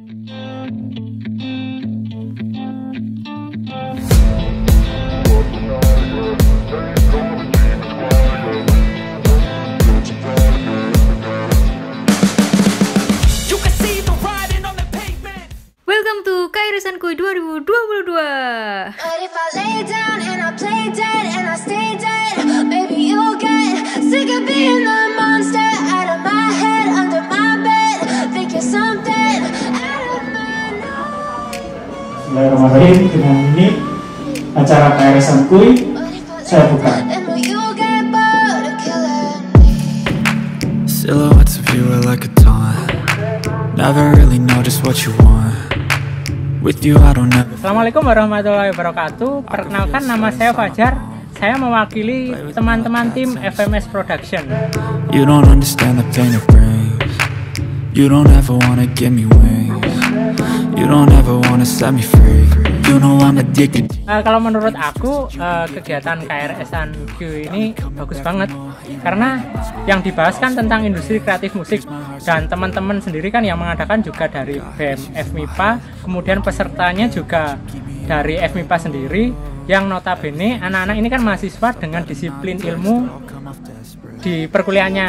Welcome to Kairisan Kuy 2022. But if I lay down and I play dead and I stay dead, maybe you'll get sick of being the monster out of my head, under my bed, think you're something out of my nose. Bismillahirrahmanirrahim. Dengan ini acara Kairisan Kuy saya buka. Then will you get bored of killing me? Silhouettes of you are like a taunt. Never really know just what you want. With you I don't ever. Assalamualaikum warahmatullahi wabarakatuh. Perkenalkan, nama saya Fajar. Saya mewakili teman-teman tim FMS Production. You don't understand the pain it brings. You don't ever wanna give me wings. You don't ever wanna set me free. You know I'm addicted. Kalau menurut aku kegiatan KRS-an Q ini bagus banget karena yang dibahas kan tentang industri kreatif musik, dan teman-teman sendiri kan yang mengadakan juga dari BEM FMIPA, kemudian pesertanya juga dari FMIPA sendiri, yang notabene anak-anak ini kan mahasiswa dengan disiplin ilmu di perkuliahannya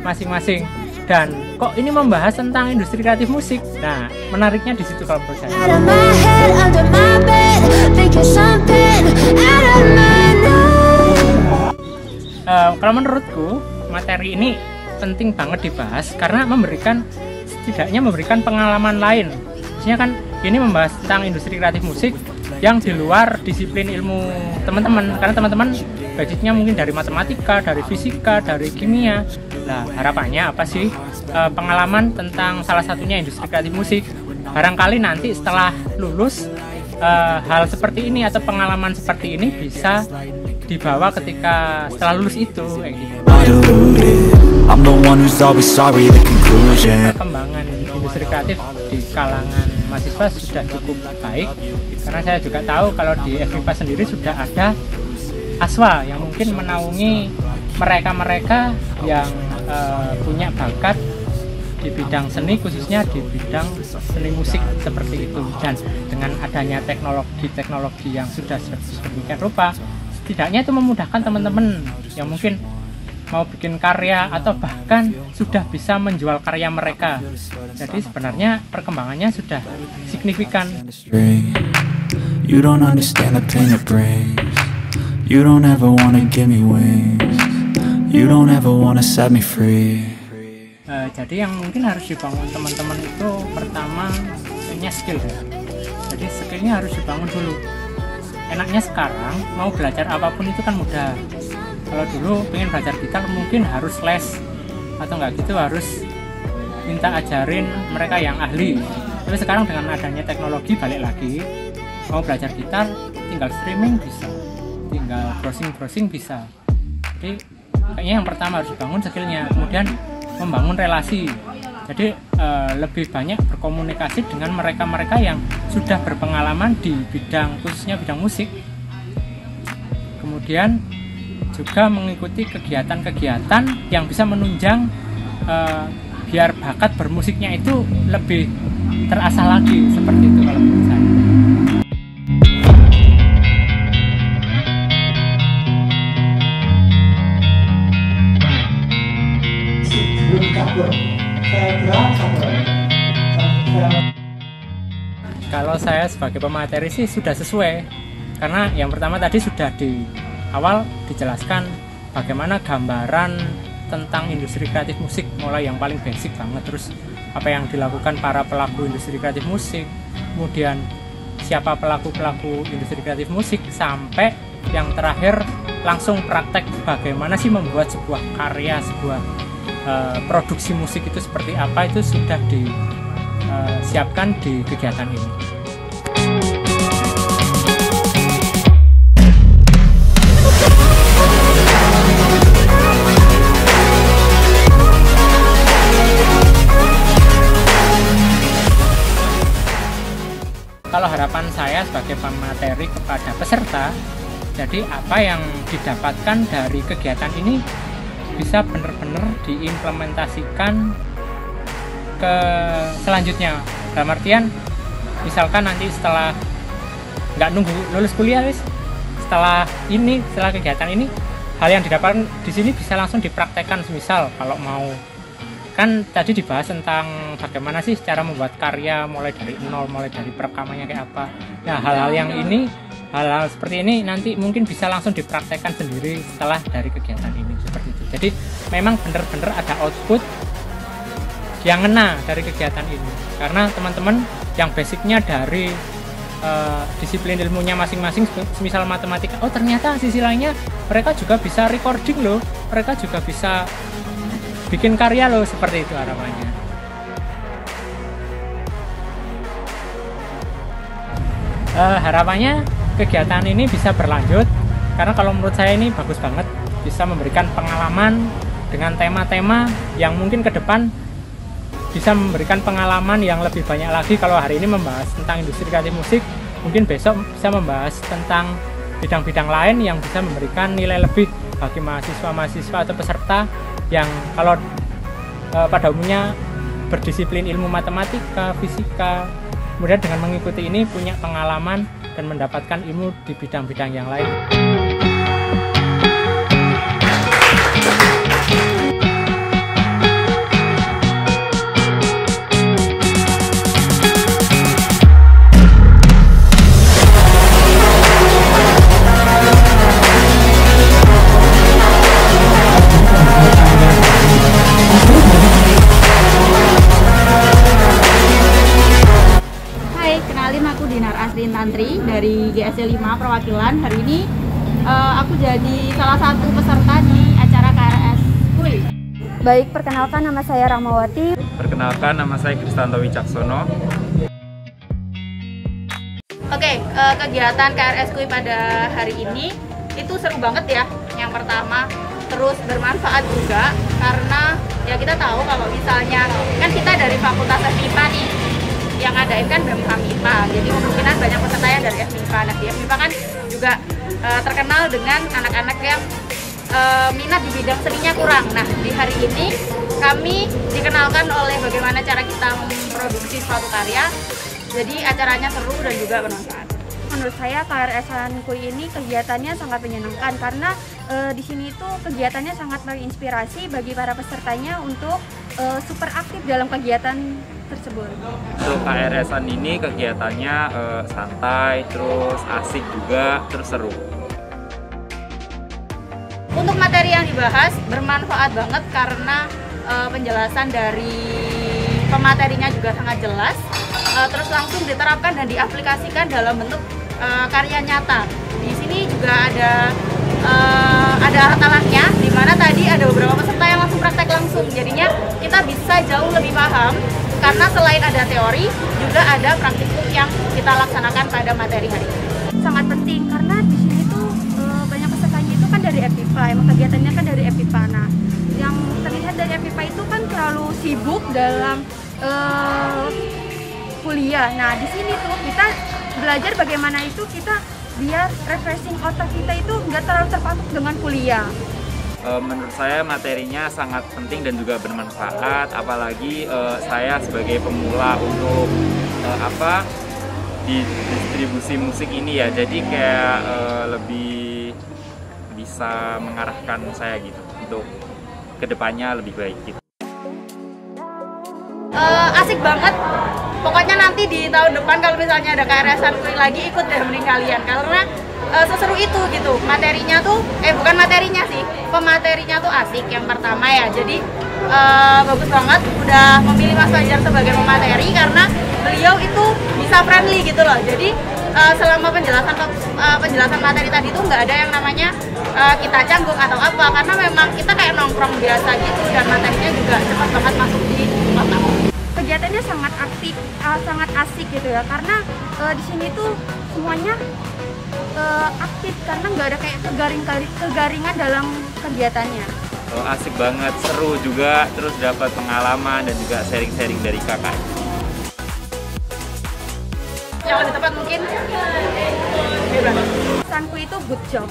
masing-masing. Dan kok ini membahas tentang industri kreatif musik? Nah, menariknya di situ kalau menurut saya. Out of my head, under my bed, think you're something out of my nose. Kalau menurutku materi ini penting banget dibahas karena setidaknya memberikan pengalaman lain. Maksudnya kan ini membahas tentang industri kreatif musik yang di luar disiplin ilmu teman-teman, karena teman-teman basicnya mungkin dari matematika, dari fisika, dari kimia. Nah, harapannya apa sih? Pengalaman tentang salah satunya industri kreatif musik. Barangkali nanti setelah lulus hal seperti ini atau pengalaman seperti ini bisa dibawa ketika setelah lulus itu kayak gitu. I'm the one who's always sorry, the conclusion. Perkembangan industri kreatif di kalangan mahasiswa sudah cukup baik, karena saya juga tahu kalau di FMIPA sendiri sudah ada ASWA yang mungkin menaungi mereka-mereka yang punya bakat di bidang seni, khususnya di bidang seni musik seperti itu. Dan dengan adanya teknologi yang sudah sedemikian rupa, setidaknya itu memudahkan teman-teman yang mungkin mau bikin karya atau bahkan sudah bisa menjual karya mereka. Jadi sebenarnya perkembangannya sudah signifikan. You don't understand the pain it brings. You don't ever wanna give me wings. You don't ever wanna set me free. Jadi yang mungkin harus dibangun teman-teman itu pertama punya skill ya. Jadi skillnya harus dibangun dulu. Enaknya sekarang mau belajar apapun itu kan mudah. Kalau dulu pengen belajar gitar mungkin harus les atau enggak gitu harus minta ajarin mereka yang ahli. Tapi sekarang dengan adanya teknologi, balik lagi mau belajar gitar tinggal streaming bisa, tinggal browsing bisa. Jadi kayaknya yang pertama harus dibangun skillnya, kemudian membangun relasi. Jadi lebih banyak berkomunikasi dengan mereka-mereka yang sudah berpengalaman di bidang, khususnya bidang musik. Kemudian juga mengikuti kegiatan-kegiatan yang bisa menunjang biar bakat bermusiknya itu lebih terasah lagi, seperti itu kalau menurut saya. Kalau saya sebagai pemateri sih sudah sesuai, karena yang pertama tadi sudah di awal dijelaskan bagaimana gambaran tentang industri kreatif musik, mulai yang paling basic banget, terus apa yang dilakukan para pelaku industri kreatif musik, kemudian siapa pelaku-pelaku industri kreatif musik, sampai yang terakhir langsung praktek bagaimana sih membuat sebuah karya, sebuah produksi musik itu seperti apa, itu sudah disiapkan di kegiatan ini. Kalau harapan saya sebagai pemateri kepada peserta, jadi apa yang didapatkan dari kegiatan ini bisa benar-benar diimplementasikan ke selanjutnya. Dalam artian misalkan nanti setelah nggak nunggu lulus kuliah setelah kegiatan ini, hal yang didapatkan di sini bisa langsung dipraktekkan. Misal kalau mau, kan tadi dibahas tentang bagaimana sih cara membuat karya mulai dari nol, mulai dari perekamannya kayak apa. Nah, hal-hal seperti ini nanti mungkin bisa langsung dipraktekkan sendiri setelah dari kegiatan ini, seperti itu. Jadi memang benar-benar ada output yang ngena dari kegiatan ini, karena teman-teman yang basicnya dari disiplin ilmunya masing-masing, semisal matematika, oh ternyata sisi lainnya mereka juga bisa recording loh, mereka juga bisa bikin karya loh, seperti itu harapannya. Harapannya kegiatan ini bisa berlanjut, karena kalau menurut saya ini bagus banget, bisa memberikan pengalaman dengan tema-tema yang mungkin ke depan bisa memberikan pengalaman yang lebih banyak lagi. Kalau hari ini membahas tentang industri kreatif musik, mungkin besok bisa membahas tentang bidang-bidang lain yang bisa memberikan nilai lebih bagi mahasiswa-mahasiswa atau peserta yang kalau pada umumnya berdisiplin ilmu matematika, fisika, kemudian dengan mengikuti ini punya pengalaman dan mendapatkan ilmu di bidang-bidang yang lain. Tantri dari GSC 5 perwakilan. Hari ini aku jadi salah satu peserta di acara KRS KUI. Baik, perkenalkan nama saya Rahmawati. Perkenalkan nama saya Kristanto Wicaksono. Oke, kegiatan KRS KUI pada hari ini itu seru banget ya. Yang pertama, terus bermanfaat juga karena ya kita tahu kalau misalnya kan kita dari Fakultas FMIPA nih, yang ngadain kan BEM FMIPA, jadi kemungkinan banyak peserta yang dari FMIPA. Nah, di FMIPA kan juga terkenal dengan anak-anak yang minat di bidang seninya kurang. Nah, di hari ini kami dikenalkan oleh bagaimana cara kita memproduksi suatu karya, jadi acaranya seru dan juga bermanfaat. Menurut saya KRS-an KUI ini kegiatannya sangat menyenangkan karena di sini itu kegiatannya sangat menginspirasi bagi para pesertanya untuk super aktif dalam kegiatan tersebut. Untuk KRS-an ini kegiatannya santai, terus asik juga, terus seru. Untuk materi yang dibahas bermanfaat banget karena penjelasan dari pematerinya juga sangat jelas, terus langsung diterapkan dan diaplikasikan dalam bentuk karya nyata. Di sini juga ada alat-alatnya, di mana tadi ada beberapa peserta yang langsung praktek langsung. Jadinya kita bisa jauh lebih paham karena selain ada teori juga ada praktikum yang kita laksanakan pada materi hari ini. Sangat penting karena di sini tuh banyak pesertanya itu kan dari FMIPA, emang kegiatannya kan dari FMIPA. Nah, yang terlihat dari FMIPA itu kan terlalu sibuk dalam kuliah. Nah, di sini tuh kita belajar bagaimana itu kita biar refreshing otak kita itu nggak terlalu terpatok dengan kuliah. Menurut saya materinya sangat penting dan juga bermanfaat, apalagi saya sebagai pemula untuk di distribusi musik ini ya, jadi kayak lebih bisa mengarahkan saya gitu untuk kedepannya lebih baik gitu. Asik banget. Pokoknya nanti di tahun depan kalau misalnya ada KRS-an KUI lagi, ikut deh mending kalian karena seseru itu gitu. Materinya tuh bukan materinya sih, pematerinya tuh asik yang pertama ya. Jadi bagus banget udah memilih Mas Fajar sebagai pemateri karena beliau itu bisa friendly gitu loh. Jadi selama penjelasan materi tadi tuh nggak ada yang namanya kita canggung atau apa, karena memang kita kayak nongkrong biasa gitu dan materinya juga cepat banget masuk di otak. Kegiatannya sangat aktif, sangat asik gitu ya, karena di sini tuh semuanya aktif karena nggak ada kayak kegaringan dalam kegiatannya. Asik banget, seru juga, terus dapat pengalaman dan juga sharing-sharing dari kakak. Yang lebih tepat mungkin Sanku itu good job.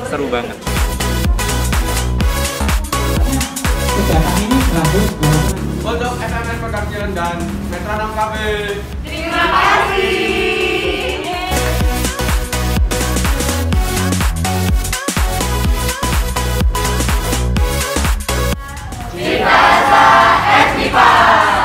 Seru banget. Kegiatan ini berlanjut Bodok FMN Production dan Metronom KB. Terima kasih. Cita Rasa FIPA.